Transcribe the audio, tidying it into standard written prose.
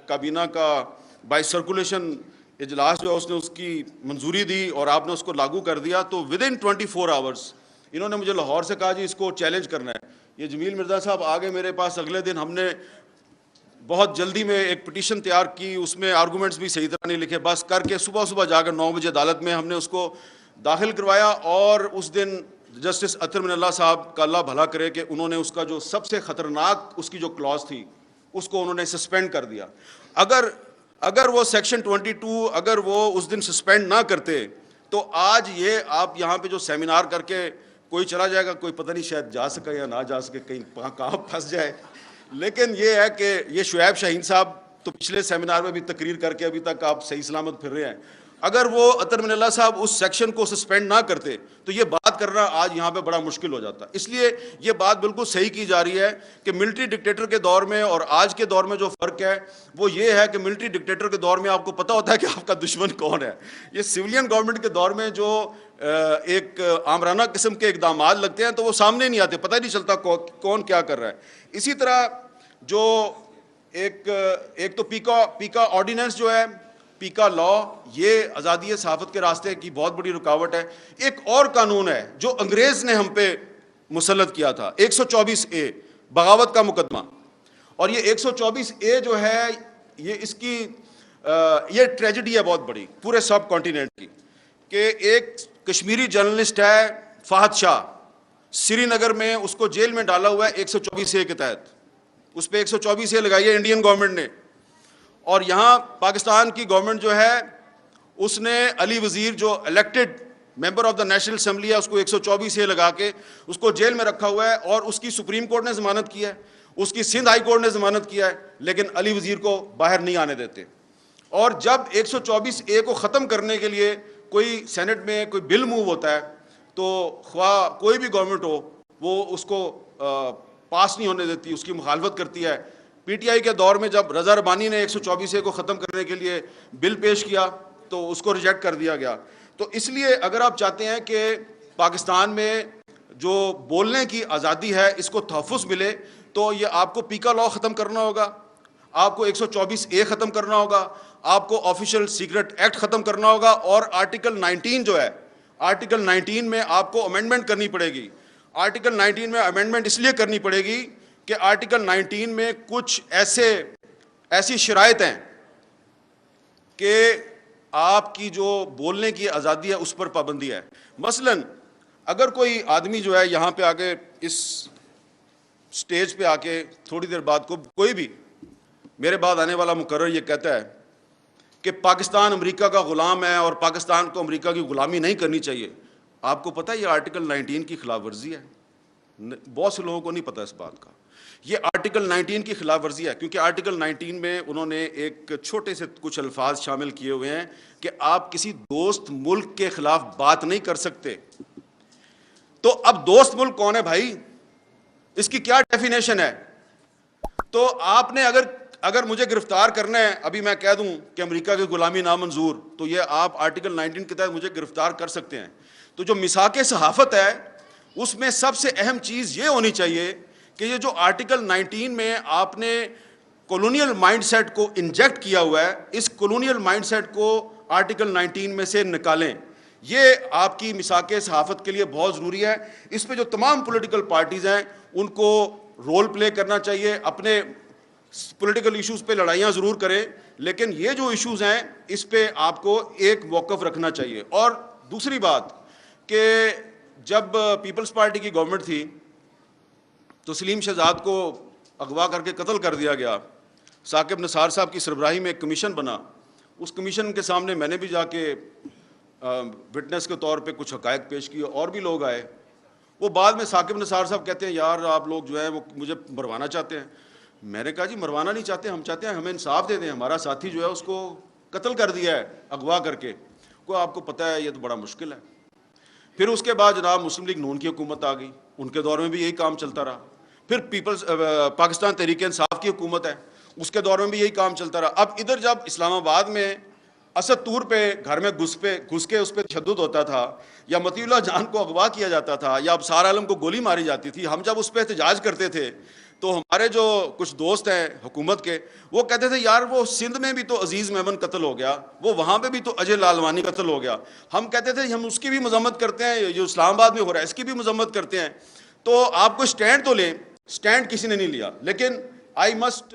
کابینہ کا by circulation اجلاس جو ہے اس نے اس کی منظوری دی اور آپ نے اس کو لاگو کر دیا، تو ود ان 24 آورس انہوں نے مجھے لاہور سے کہا جی اس کو چیلنج کرنا ہے. یہ جمیل مرزا صاحب آگے میرے پاس اگلے دن، ہم نے بہت جلدی میں ایک پٹیشن تیار کی، اس میں آرگومنٹس بھی صحیح طرح نہیں لکھے، بس کر کے صبح جا کر 9 بجے عدالت میں ہم نے اس کو داخل کروایا. اور اس دن جسٹس اطہر من اللہ صاحب کا اللہ بھلا کرے کہ انہوں نے اس کا جو سب سے خطرناک اس کی جو کلاز تھی اس کو انہوں نے سسپینڈ کر دیا. اگر وہ سیکشن 22 اگر وہ اس دن سسپینڈ نہ کرتے تو آج یہ آپ یہاں پہ جو سیمینار کر کے کوئی چلا جائے گا، کوئی پتہ نہیں شاید جا سکے یا نہ جا سکے، کہیں کہاں پھنس جائے. لیکن یہ ہے کہ یہ شعیب شاہین صاحب تو پچھلے سیمینار میں بھی تقریر کر کے ابھی تک آپ صحیح سلامت پھر رہے ہیں. اگر وہ اطہر من اللہ صاحب اس سیکشن کو سسپینڈ نہ کرتے تو یہ بات کرنا آج یہاں پہ بڑا مشکل ہو جاتا. اس لیے یہ بات بالکل صحیح کی جا رہی ہے کہ ملٹری ڈکٹیٹر کے دور میں اور آج کے دور میں جو فرق ہے وہ یہ ہے کہ ملٹری ڈکٹیٹر کے دور میں آپ کو پتہ ہوتا ہے کہ آپ کا دشمن کون ہے. یہ سویلین گورنمنٹ کے دور میں جو ایک آمرانہ قسم کے اقدامات لگتے ہیں تو وہ سامنے نہیں آتے، پتہ نہیں چلتا کون کیا کر رہا ہے. اسی طرح جو ایک تو پیکا آرڈیننس جو ہے، پیکا لا، یہ آزادی صحافت کے راستے کی بہت بڑی رکاوٹ ہے. ایک اور قانون ہے جو انگریز نے ہم پہ مسلط کیا تھا، 124A بغاوت کا مقدمہ. اور یہ 124A جو ہے یہ ٹریجڈی ہے بہت بڑی پورے سب کانٹیننٹ کی، کہ ایک کشمیری جرنلسٹ ہے فہد شاہ، سری نگر میں اس کو جیل میں ڈالا ہوا ہے 124A کے تحت. اس پہ 124A لگائی ہے انڈین گورنمنٹ نے. اور یہاں پاکستان کی گورنمنٹ جو ہے اس نے علی وزیر جو elected member of the national assembly ہے اس کو 124A لگا کے اس کو جیل میں رکھا ہوا ہے. اور اس کی سپریم کورٹ نے ضمانت کی ہے، اس کی سندھ ہائی کورٹ نے ضمانت کیا ہے، لیکن علی وزیر کو باہر نہیں آنے دیتے. اور جب 124A کو ختم کرنے کے لیے کوئی سینٹ میں کوئی بل موو ہوتا ہے تو خواہ کوئی بھی گورنمنٹ ہو وہ اس کو پاس نہیں ہونے دیتی، اس کی مخالفت کرتی ہے. پی ٹی آئی کے دور میں جب رضا ربانی نے 124A کو ختم کرنے کے لیے بل پیش کیا تو اس کو ریجیکٹ کر دیا گیا. تو اس لیے اگر آپ چاہتے ہیں کہ پاکستان میں جو بولنے کی آزادی ہے اس کو تحفظ ملے تو یہ آپ کو پیکا لا ختم کرنا ہوگا، آپ کو 124A ختم کرنا ہوگا، آپ کو آفیشیل سیکرٹ ایکٹ ختم کرنا ہوگا، اور آرٹیکل 19 جو ہے، آرٹیکل 19 میں آپ کو امینڈمنٹ کرنی پڑے گی. آرٹیکل 19 میں امینڈمنٹ اس لیے کرنی پڑے گی کہ آرٹیکل 19 میں کچھ ایسی شرائط ہیں کہ آپ کی جو بولنے کی آزادی ہے اس پر پابندی ہے. مثلا اگر کوئی آدمی جو ہے یہاں پہ آ کے اس سٹیج پہ آ کے تھوڑی دیر بعد کوئی بھی میرے بعد آنے والا مقرر یہ کہتا ہے کہ پاکستان امریکہ کا غلام ہے اور پاکستان کو امریکہ کی غلامی نہیں کرنی چاہیے، آپ کو پتہ ہے یہ آرٹیکل 19 کی خلاف ورزی ہے. بہت سے لوگوں کو نہیں پتہ اس بات کا. یہ آرٹیکل 19 کی خلاف ورزی ہے کیونکہ آرٹیکل 19 میں انہوں نے ایک چھوٹے سے کچھ الفاظ شامل کیے ہوئے ہیں کہ آپ کسی دوست ملک کے خلاف بات نہیں کر سکتے. تو اب دوست ملک کون ہے بھائی؟ اس کی کیا ڈیفینیشن ہے؟ تو آپ نے اگر مجھے گرفتار کرنا ہے، ابھی میں کہہ دوں کہ امریکہ کی غلامی نامنظور، تو یہ آپ آرٹیکل 19 کے تحت مجھے گرفتار کر سکتے ہیں. تو جو میثاق صحافت ہے اس میں سب سے اہم چیز یہ ہونی چاہیے کہ یہ جو آرٹیکل 19 میں آپ نے کولونیل مائنڈ سیٹ کو انجیکٹ کیا ہوا ہے، اس کولونیل مائنڈ سیٹ کو آرٹیکل 19 میں سے نکالیں. یہ آپ کی میثاق صحافت کے لیے بہت ضروری ہے. اس پہ جو تمام پولیٹیکل پارٹیز ہیں ان کو رول پلے کرنا چاہیے. اپنے پولیٹیکل ایشوز پہ لڑائیاں ضرور کریں، لیکن یہ جو ایشوز ہیں اس پہ آپ کو ایک موقف رکھنا چاہیے. اور دوسری بات کہ جب پیپلز پارٹی کی گورنمنٹ تھی تو سلیم شہزاد کو اغوا کر کے قتل کر دیا گیا. ثاقب نثار صاحب کی سربراہی میں ایک کمیشن بنا. اس کمیشن کے سامنے میں نے بھی جا کے وٹنس کے طور پہ کچھ حقائق پیش کیے، اور بھی لوگ آئے. وہ بعد میں ثاقب نثار صاحب کہتے ہیں یار آپ لوگ جو ہیں وہ مجھے مروانا چاہتے ہیں. میں نے کہا جی مروانا نہیں چاہتے، ہم چاہتے ہیں ہمیں انصاف دے دیں. ہمارا ساتھی جو ہے اس کو قتل کر دیا ہے اغوا کر کے. کو آپ کو پتہ ہے یہ تو بڑا مشکل ہے. پھر اس کے بعد جناب مسلم لیگ نون کی حکومت آ گئی، ان کے دور میں بھی یہی کام چلتا رہا. پھر پاکستان تحریک انصاف کی حکومت ہے، اس کے دور میں بھی یہی کام چلتا رہا. اب ادھر جب اسلام آباد میں اسد طور پہ گھر میں گھس کے اس پہ تشدد ہوتا تھا، یا مطیع اللہ جان کو اغوا کیا جاتا تھا، یا ابصار عالم کو گولی ماری جاتی تھی، ہم جب اس پہ احتجاج کرتے تھے تو ہمارے جو کچھ دوست ہیں حکومت کے وہ کہتے تھے یار وہ سندھ میں بھی تو عزیز میمن قتل ہو گیا, وہ وہاں پہ بھی تو اجے لالوانی قتل ہو گیا. ہم کہتے تھے ہم اس کی بھی مذمت کرتے ہیں, جو اسلام آباد میں ہو رہا ہے اس کی بھی مذمت کرتے ہیں. تو آپ کو اسٹینڈ تو لیں, اسٹینڈ کسی نے نہیں لیا. لیکن آئی مسٹ